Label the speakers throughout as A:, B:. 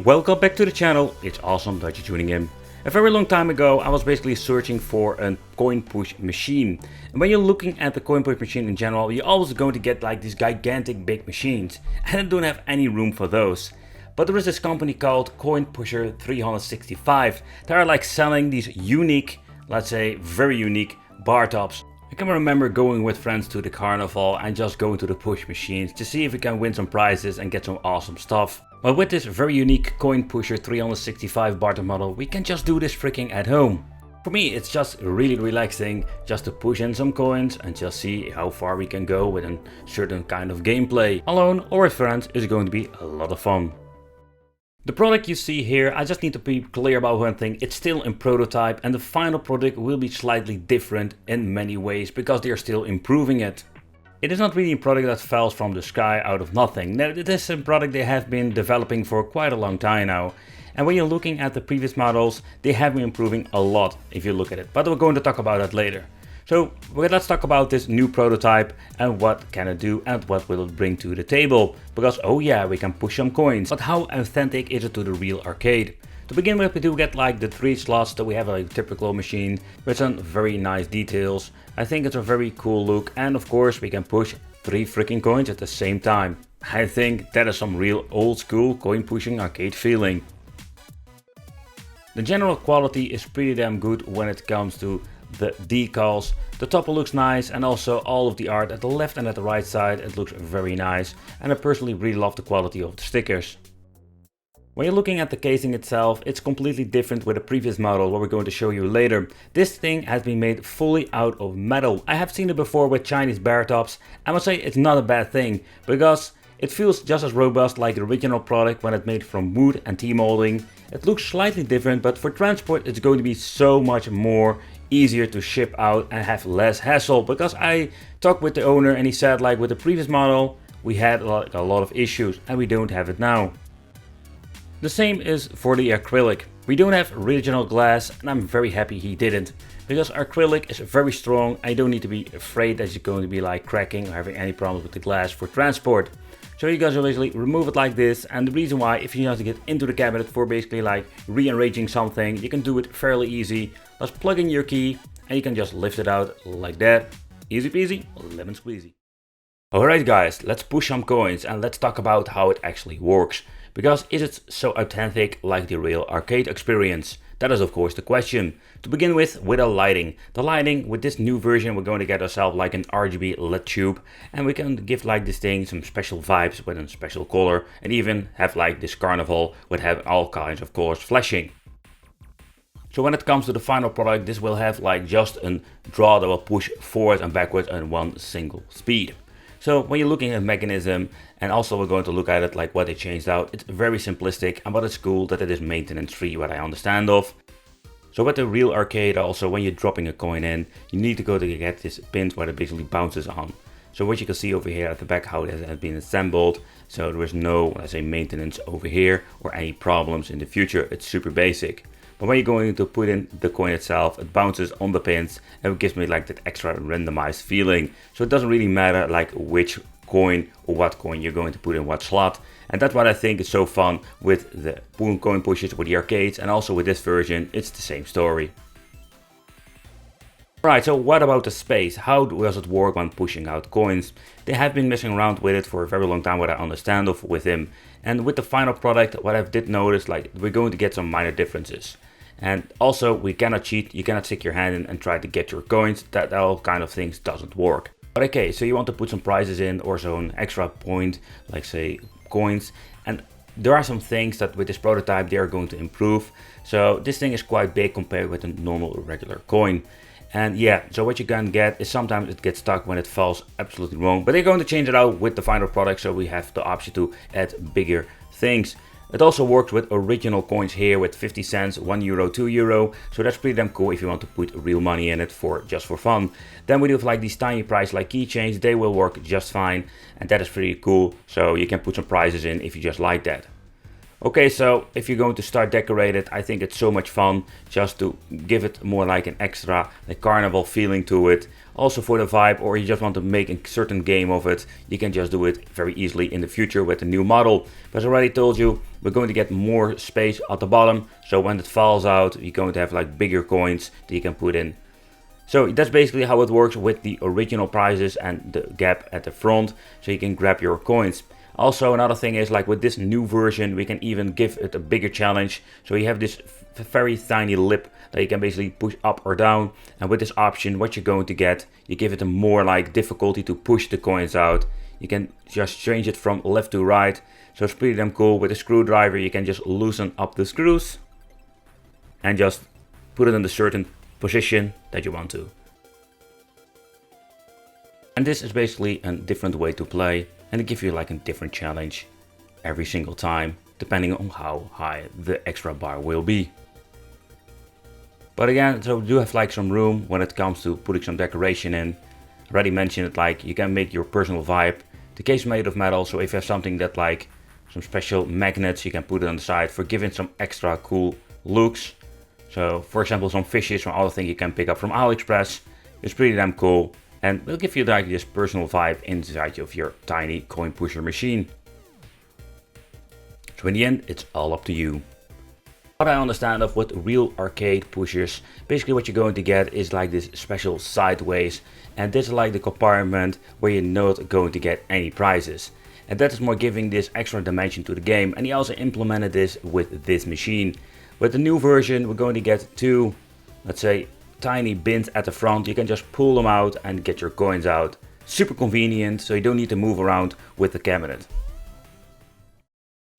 A: welcome back to the channel. It's awesome that you're tuning in. A very long time ago I was basically searching for a coin push machine. And when you're looking at the coin push machine in general, you're always going to get like these gigantic big machines. And I don't have any room for those. But there is this company called CoinPusher 365. They are like selling these unique, let's say very unique bar tops. I can remember going with friends to the carnival and just going to the push machines to see if we can win some prizes and get some awesome stuff. But with this very unique CoinPusher 365 bar top model, we can just do this freaking at home. For me, it's just really relaxing just to push in some coins and just see how far we can go with a certain kind of gameplay. Alone or with friends is going to be a lot of fun. The product you see here, I just need to be clear about one thing, it's still in prototype and the final product will be slightly different in many ways because they are still improving it. It is not really a product that falls from the sky out of nothing. No, it is a product they have been developing for quite a long time now. And when you're looking at the previous models, they have been improving a lot if you look at it. But we're going to talk about that later. So let's talk about this new prototype and what can it do and what will it bring to the table. Because oh yeah, we can push some coins, but how authentic is it to the real arcade? To begin with, we do get like the 3 slots that we have a typical machine with some very nice details. I think it's a very cool look, and of course we can push 3 freaking coins at the same time. I think that is some real old school coin pushing arcade feeling. The general quality is pretty damn good when it comes to the decals. The topper looks nice, and also all of the art at the left and at the right side, it looks very nice, and I personally really love the quality of the stickers. When you're looking at the casing itself, it's completely different with the previous model, what we're going to show you later. This thing has been made fully out of metal. I have seen it before with Chinese bar tops. I must say it's not a bad thing, because it feels just as robust like the original product when it's made from wood and T-molding. It looks slightly different, but for transport it's going to be so much more easier to ship out and have less hassle, because I talked with the owner and he said like with the previous model we had like a lot of issues and we don't have it now. The same is for the acrylic. We don't have original glass and I'm very happy he didn't, because acrylic is very strong. I don't need to be afraid that it's going to be like cracking or having any problems with the glass for transport. So you guys will basically remove it like this, and the reason why, if you have to get into the cabinet for basically like rearranging something, you can do it fairly easy. Just plug in your key and you can just lift it out like that. Easy peasy, lemon squeezy. Alright guys, let's push some coins and let's talk about how it actually works. Because is it so authentic like the real arcade experience? That is of course the question. To begin with the lighting. The lighting with this new version, we're going to get ourselves like an RGB LED tube, and we can give like this thing some special vibes with a special color, and even have like this carnival would have all kinds of colors flashing. So when it comes to the final product, this will have like just a draw that will push forward and backwards in one single speed. So when you're looking at the mechanism, and also we're going to look at it like what they changed out, it's very simplistic, and but it's cool that it is maintenance free, what I understand of. So with the real arcade also, when you're dropping a coin in, you need to go to get this pins where it basically bounces on. So what you can see over here at the back how it has been assembled, so there is no, let's say, maintenance over here or any problems in the future. It's super basic. But when you're going to put in the coin itself, it bounces on the pins and it gives me like that extra randomized feeling. So it doesn't really matter like which coin or what coin you're going to put in what slot. And that's what I think is so fun with the coin pushes, with the arcades, and also with this version, it's the same story. Right, so what about the space? How does it work when pushing out coins? They have been messing around with it for a very long time, what I understand of with him. And with the final product, what I did notice, like we're going to get some minor differences. And also we cannot cheat, you cannot stick your hand in and try to get your coins. That all kind of things doesn't work. But okay, so you want to put some prizes in or some extra point, like say coins. And there are some things that with this prototype they are going to improve. So this thing is quite big compared with a normal regular coin. And yeah, so what you can get is sometimes it gets stuck when it falls absolutely wrong. But they're going to change it out with the final product, so we have the option to add bigger things. It also works with original coins here with 50 cents, 1 euro, 2 euro. So that's pretty damn cool if you want to put real money in it for just for fun. Then we do have like these tiny prize like keychains, they will work just fine. And that is pretty cool. So you can put some prizes in if you just like that. Okay, so if you're going to start decorate it, I think it's so much fun just to give it more like an extra carnival feeling to it. Also for the vibe, or you just want to make a certain game of it, you can just do it very easily in the future with the new model. But as I already told you, we're going to get more space at the bottom, so when it falls out, you're going to have like bigger coins that you can put in. So that's basically how it works with the original prizes and the gap at the front, so you can grab your coins. Also, another thing is, like with this new version, we can even give it a bigger challenge. So you have this very tiny lip that you can basically push up or down. And with this option, what you're going to get, you give it a more like difficulty to push the coins out. You can just change it from left to right. So it's pretty damn cool. With a screwdriver, you can just loosen up the screws and just put it in the certain position that you want to. And this is basically a different way to play. And it gives you like a different challenge every single time, depending on how high the extra bar will be. But again, so we do have like some room when it comes to putting some decoration in. I already mentioned it, like you can make your personal vibe. The case is made of metal, so if you have something that like some special magnets, you can put it on the side for giving some extra cool looks. So for example, some fishes or other thing you can pick up from AliExpress. It's pretty damn cool. And will give you like this personal vibe inside of your tiny CoinPusher machine. So in the end, it's all up to you. What I understand of with real arcade pushers, basically what you're going to get is like this special sideways. And this is like the compartment where you're not going to get any prizes. And that is more giving this extra dimension to the game. And he also implemented this with this machine. With the new version, we're going to get two, let's say, tiny bins at the front. You can just pull them out and get your coins out. Super convenient, so you don't need to move around with the cabinet.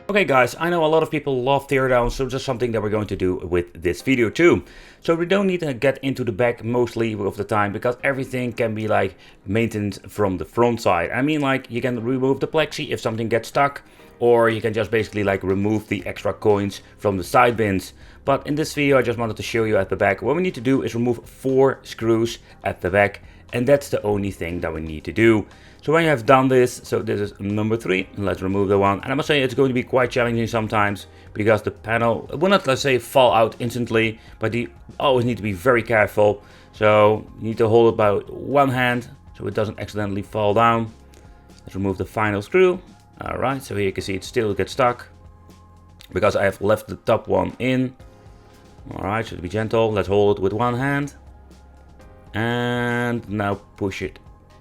A: Okay guys, I know a lot of people love teardown, so just something that we're going to do with this video too. So we don't need to get into the back mostly of the time, because everything can be like maintained from the front side. I mean, like you can remove the plexi if something gets stuck, or you can just basically like remove the extra coins from the side bins. But in this video I just wanted to show you at the back, what we need to do is remove 4 screws at the back, and that's the only thing that we need to do. So when you have done this, so this is number 3, let's remove the one. And I must say it's going to be quite challenging sometimes, because the panel will not, let's say, fall out instantly, but you always need to be very careful. So you need to hold it by one hand so it doesn't accidentally fall down. Let's remove the final screw. Alright, so here you can see it still gets stuck because I have left the top one in. Alright, should be gentle. Let's hold it with one hand and now push it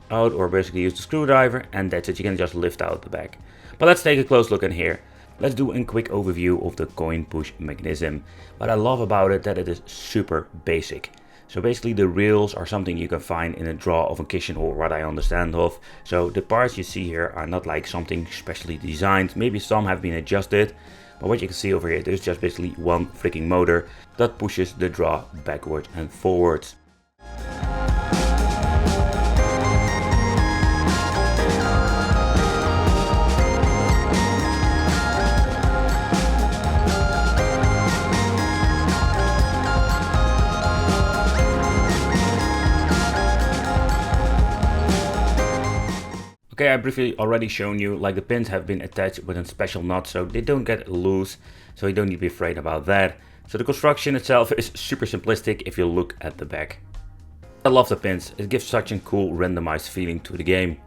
A: out, or basically use the screwdriver, and that's it. You can just lift out the back. But let's take a close look in here. Let's do a quick overview of the coin push mechanism. What I love about it, that it is super basic. So basically the rails are something you can find in a drawer of a kitchen, or what I understand of. So the parts you see here are not like something specially designed. Maybe some have been adjusted, but what you can see over here, there's just basically one freaking motor that pushes the drawer backwards and forwards. Okay, I briefly already shown you, like the pins have been attached with a special nut, so they don't get loose, so you don't need to be afraid about that. So the construction itself is super simplistic if you look at the back. I love the pins, it gives such a cool randomized feeling to the game.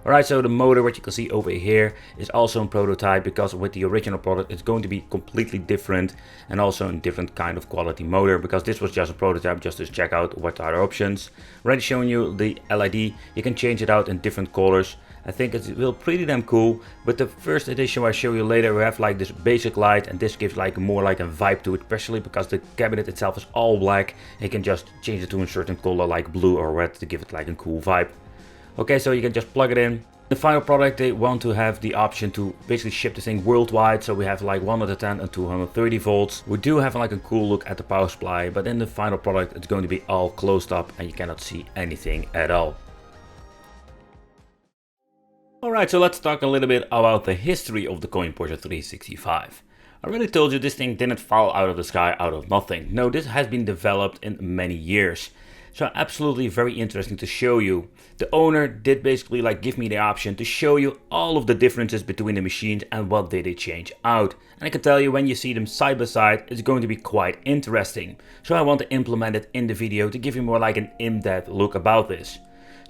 A: Alright, so the motor, what you can see over here, is also a prototype, because with the original product it's going to be completely different, and also a different kind of quality motor, because this was just a prototype just to check out what are the options. Already showing you the LED, you can change it out in different colors. I think it's will pretty damn cool. With the first edition I'll show you later, we have like this basic light, and this gives like more like a vibe to it, especially because the cabinet itself is all black. You can just change it to a certain color like blue or red to give it like a cool vibe. Okay, so you can just plug it in. The final product, they want to have the option to basically ship this thing worldwide, so we have like 110 and 230 volts. We do have like a cool look at the power supply, but in the final product it's going to be all closed up and you cannot see anything at all. Alright, so let's talk a little bit about the history of the CoinPusher 365. I already told you this thing didn't fall out of the sky out of nothing. No, this has been developed in many years. So absolutely very interesting to show you. The owner did basically like give me the option to show you all of the differences between the machines and what did they change out. And I can tell you, when you see them side by side, it's going to be quite interesting. So I want to implement it in the video to give you more like an in-depth look about this.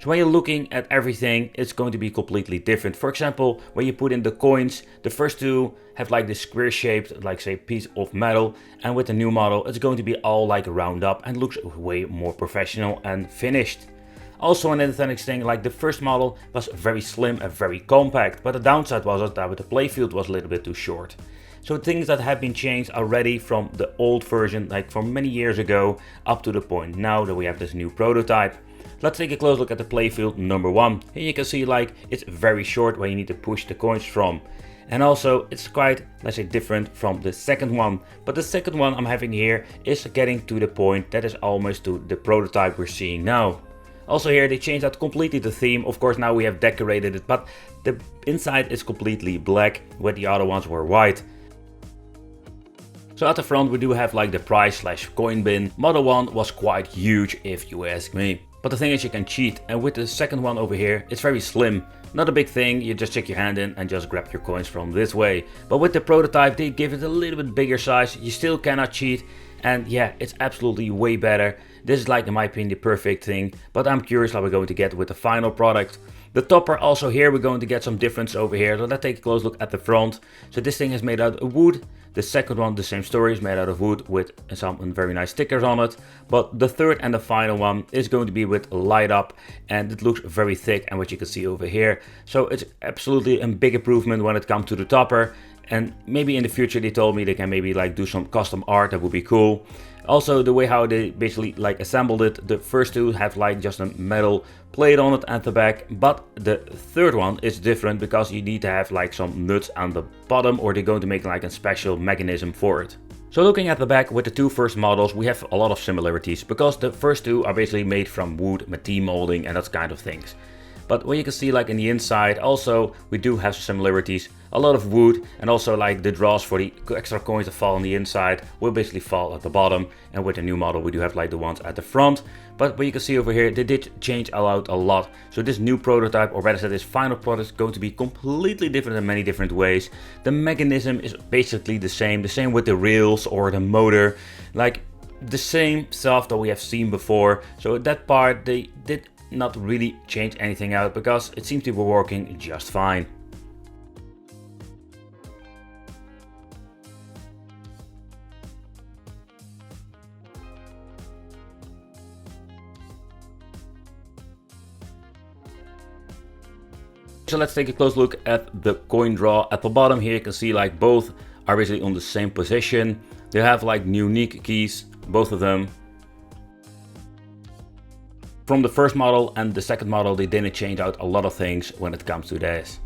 A: So when you're looking at everything, it's going to be completely different. For example, when you put in the coins, the first two have like this square shaped, like say, piece of metal. And with the new model, it's going to be all like round up and looks way more professional and finished. Also another thing, like the first model was very slim and very compact, but the downside was that the playfield was a little bit too short. So things that have been changed already from the old version, like from many years ago, up to the point now that we have this new prototype. Let's take a close look at the playfield number 1. Here you can see like it's very short where you need to push the coins from. And also it's quite, let's say, different from the second one. But the second one I'm having here is getting to the point that is almost to the prototype we're seeing now. Also here they changed out completely the theme. Of course now we have decorated it, but the inside is completely black where the other ones were white. So at the front we do have like the price / coin bin. Model 1 was quite huge if you ask me. But the thing is, you can cheat, and with the second one over here, it's very slim. Not a big thing, you just stick your hand in and just grab your coins from this way. But with the prototype, they give it a little bit bigger size. You still cannot cheat, and yeah, it's absolutely way better. This is like, in my opinion, the perfect thing, but I'm curious how we're going to get with the final product. The topper, also here we're going to get some difference over here. So let's take a close look at the front. So this thing is made out of wood. The second one, the same story, is made out of wood with some very nice stickers on it. But the third and the final one is going to be with light up, and it looks very thick, and what you can see over here. So it's absolutely a big improvement when it comes to the topper. And maybe in the future they told me they can maybe like do some custom art, that would be cool. Also the way how they basically like assembled it, the first two have like just a metal plate on it at the back, but the third one is different because you need to have like some nuts on the bottom, or they're going to make like a special mechanism for it. So looking at the back with the two first models, we have a lot of similarities because the first two are basically made from wood, material molding and that kind of things. But what you can see like in the inside, also we do have similarities. A lot of wood, and also like the draws for the extra coins that fall on the inside will basically fall at the bottom. And with the new model we do have like the ones at the front. But what you can see over here, they did change out a lot. So this new prototype, or better said this final product, is going to be completely different in many different ways. The mechanism is basically the same with the rails or the motor. Like the same stuff that we have seen before. So that part they did not really change anything out because it seems to be working just fine. So let's take a close look at the coin draw. At the bottom here you can see like both are basically on the same position. They have like unique keys, both of them. From the first model and the second model they didn't change out a lot of things when it comes to this.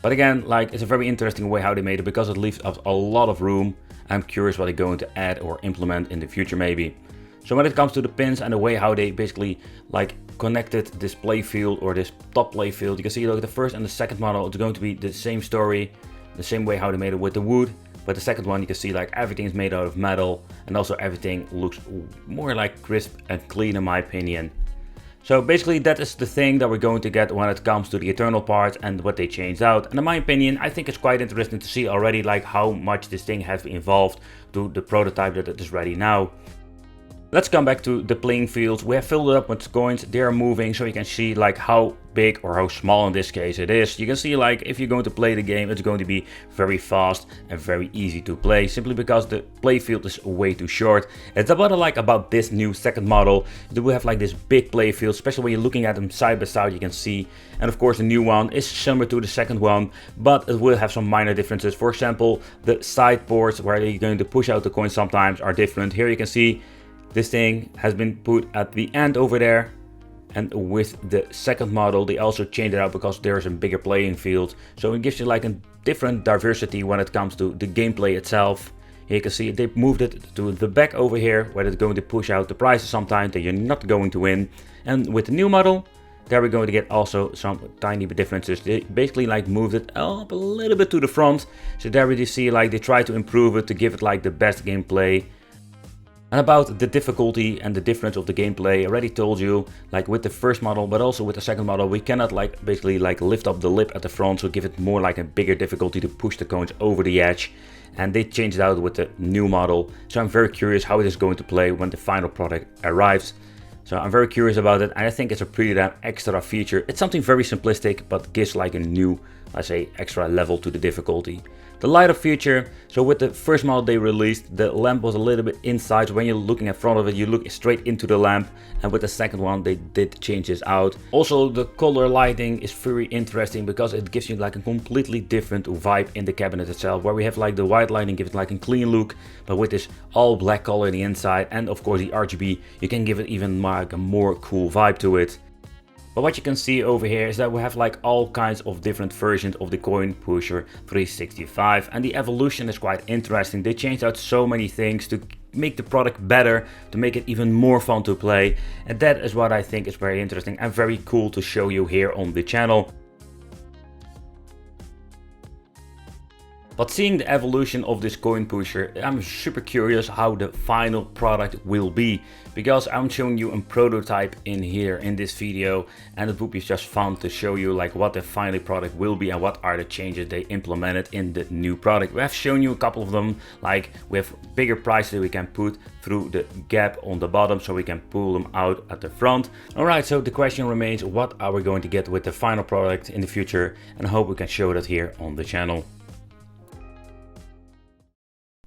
A: But again, like it's a very interesting way how they made it because it leaves us a lot of room. I'm curious what they're going to add or implement in the future maybe. So when it comes to the pins and the way how they basically like connected this playfield or this top playfield, you can see like the first and the second model, it's going to be the same story, the same way how they made it with the wood. But the second one you can see like everything is made out of metal, and also everything looks more like crisp and clean in my opinion. So basically that is the thing that we're going to get when it comes to the eternal parts and what they changed out. And in my opinion, I think it's quite interesting to see already like how much this thing has evolved to the prototype that it is ready now. Let's come back to the playing fields. We have filled it up with coins. They are moving, so you can see like how big or how small in this case it is. You can see like if you're going to play the game, it's going to be very fast and very easy to play, simply because the play field is way too short. It's what I like about this new second model. It will have like this big play field, especially when you're looking at them side by side, you can see. And of course the new one is similar to the second one, but it will have some minor differences. For example, the side ports where you're going to push out the coins sometimes are different. Here you can see this thing has been put at the end over there, and with the second model they also changed it out because there's a bigger playing field, so it gives you like a different diversity when it comes to the gameplay itself. Here you can see they moved it to the back over here where it's going to push out the prizes sometimes that you're not going to win. And with the new model, there we're going to get also some tiny differences. They basically like moved it up a little bit to the front, so there we see like they try to improve it to give it like the best gameplay. And about the difficulty and the difference of the gameplay, I already told you, like with the first model, but also with the second model, we cannot like basically like lift up the lip at the front, so give it more like a bigger difficulty to push the coins over the edge. And they changed it out with the new model. So I'm very curious how it is going to play when the final product arrives. So I'm very curious about it, and I think it's a pretty damn extra feature. It's something very simplistic, but gives like a new, let's say, extra level to the difficulty. The light up feature, so with the first model they released, the lamp was a little bit inside, so when you're looking in front of it, you look straight into the lamp, and with the second one they did change this out. Also the color lighting is very interesting because it gives you like a completely different vibe in the cabinet itself, where we have like the white lighting gives it like a clean look, but with this all black color in the inside and of course the RGB, you can give it even like a more cool vibe to it. But what you can see over here is that we have like all kinds of different versions of the CoinPusher 365, and the evolution is quite interesting. They changed out so many things to make the product better, to make it even more fun to play, and that is what I think is very interesting and very cool to show you here on the channel. But seeing the evolution of this CoinPusher, I'm super curious how the final product will be, because I'm showing you a prototype in here in this video, and it would be just fun to show you like what the final product will be and what are the changes they implemented in the new product. We have shown you a couple of them, like we have bigger prices that we can put through the gap on the bottom so we can pull them out at the front. Alright, so the question remains, what are we going to get with the final product in the future, and I hope we can show that here on the channel.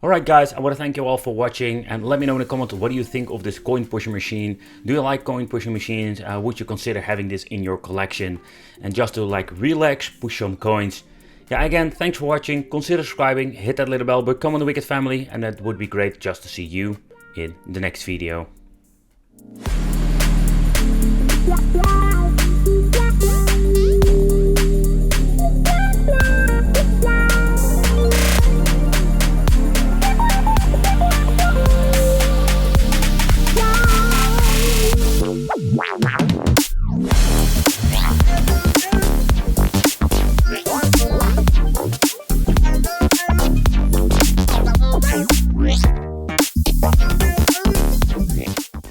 A: Alright guys, I want to thank you all for watching, and let me know in the comments what do you think of this CoinPusher machine. Do you like CoinPusher machines? Would you consider having this in your collection? And just to like relax, push some coins. Yeah, again, thanks for watching. Consider subscribing, hit that little bell, become on the Wicked family, and that would be great just to see you in the next video.